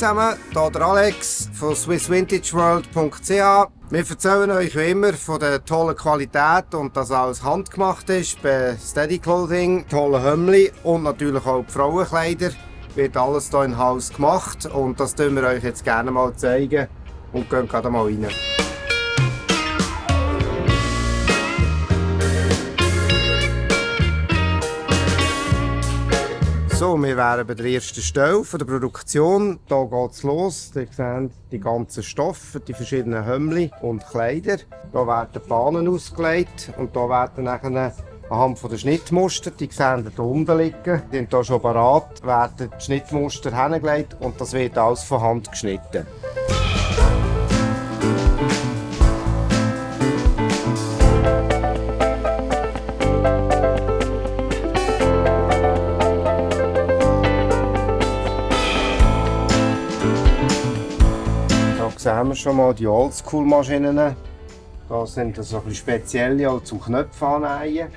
zusammen, hier der Alex von swissvintageworld.ch. Wir erzählen euch wie immer von der tollen Qualität und dass alles handgemacht ist bei Steady Clothing, tolle Hemden und natürlich auch die Frauenkleider. Wird alles hier im Haus gemacht und das zeigen wir euch jetzt gerne mal zeigen und gehen gerade mal rein. So, wir wären bei der ersten Stelle der Produktion. Hier geht es los. Ihr seht die ganzen Stoffe, die verschiedenen Hemden und Kleider. Hier werden Bahnen ausgelegt und hier werden nachher anhand der Schnittmuster, die sehen hier unten liegen, die sind hier schon parat, werden die Schnittmuster hingelegt und das wird alles von Hand geschnitten. Hier sehen wir schon mal die Oldschool-Maschinen. Das sind so ein spezielle auch zum Knöpfe annähen.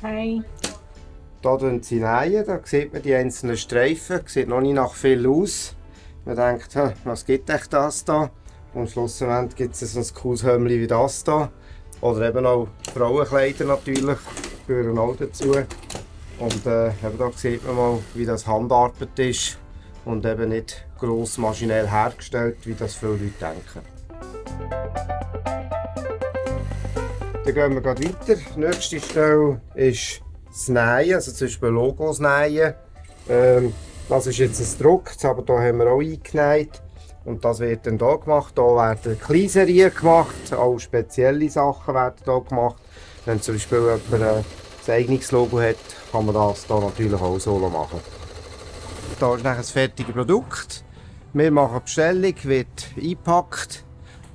Hi. Hier nähen sie nähen, da sieht man die einzelnen Streifen. Sieht noch nicht nach viel aus. Man denkt, was gibt euch das da? Und am Schluss gibt es so ein cooles Hemd wie das hier. Oder eben auch Frauenkleider natürlich, gehören auch dazu. Und eben da sieht man mal, wie das Handarbeit ist. Und eben nicht gross maschinell hergestellt, wie das viele Leute denken. Dann gehen wir weiter. Die nächste Stelle ist das Nähen, also zum Beispiel Logos nähen. Das ist jetzt ein Druck, aber hier haben wir auch eingenäht. Und das wird dann hier gemacht. Hier werden Kleinserien gemacht, auch spezielle Sachen werden hier gemacht. Wenn zum Beispiel jemand ein eigenes Logo hat, kann man das hier natürlich auch so machen. Hier ist ein fertiges Produkt. Wir machen die Bestellung, wird eingepackt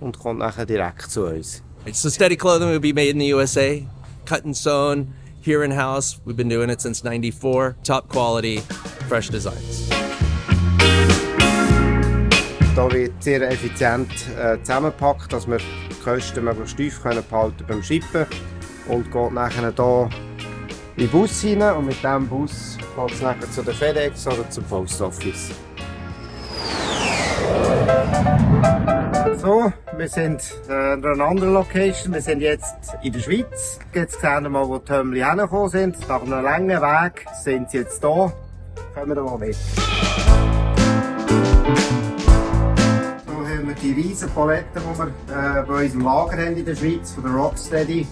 und kommt nachher direkt zu uns. So Steady Clothing will be made in the USA, cut and sewn, here in-house. We've been doing it since '94. Top quality, fresh designs. Hier wird sehr effizient zusammengepackt, dass wir die Kosten möglichst tief behalten beim Shippen. Und geht nachher hier in den Bus rein und mit diesem Bus geht es nachher zu der FedEx oder zum Post Office. So, wir sind an einer anderen Location. Wir sind jetzt in der Schweiz. Jetzt sehen wir mal, wo die Hemden hergekommen sind. Nach einem langen Weg sind sie jetzt hier. Kommen wir mal mit. So haben wir die riesen Paletten, die wir bei uns im Lager haben in der Schweiz, von der Rocksteady.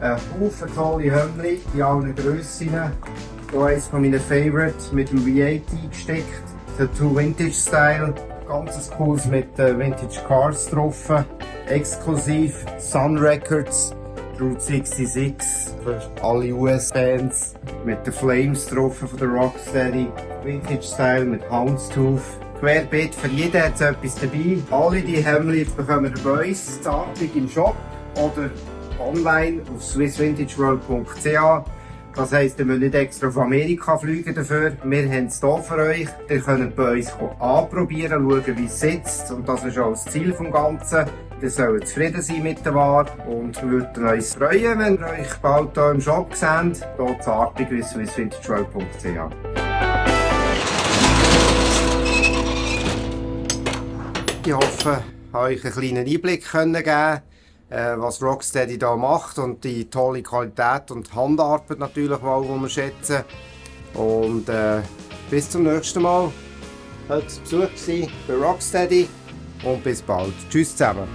Haufen tolle Hemden in allen Grössen. Hier eines von meinen Favorites mit dem V8 eingesteckt. Der True Vintage Style. Ganz cooles mit Vintage Cars drauf. Exklusiv Sun Records. Route 66 für alle US-Fans. Mit den Flames drauf von der Rocksteady. Vintage Style mit Houndstooth. Querbeet für jeden hat etwas dabei. Alle die Hemden bekommen ihr bei uns zartig im Shop oder online auf swissvintageworld.ch. Das heisst, ihr müsst nicht extra auf Amerika fliegen dafür. Wir haben es hier für euch. Ihr könnt bei uns anprobieren, schauen, wie es sitzt. Und das ist auch das Ziel des Ganzen. Ihr sollt zufrieden sein mit der Ware. Und wir würden uns freuen, wenn ihr euch bald hier im Shop seht. Hier zu Artig auf swissvintageworld.ch. Ich hoffe, ich euch einen kleinen Einblick geben, was Rocksteady hier macht und die tolle Qualität und Handarbeit natürlich, die wir schätzen. Und bis zum nächsten Mal. Heute war Besuch bei Rocksteady und bis bald. Tschüss zusammen.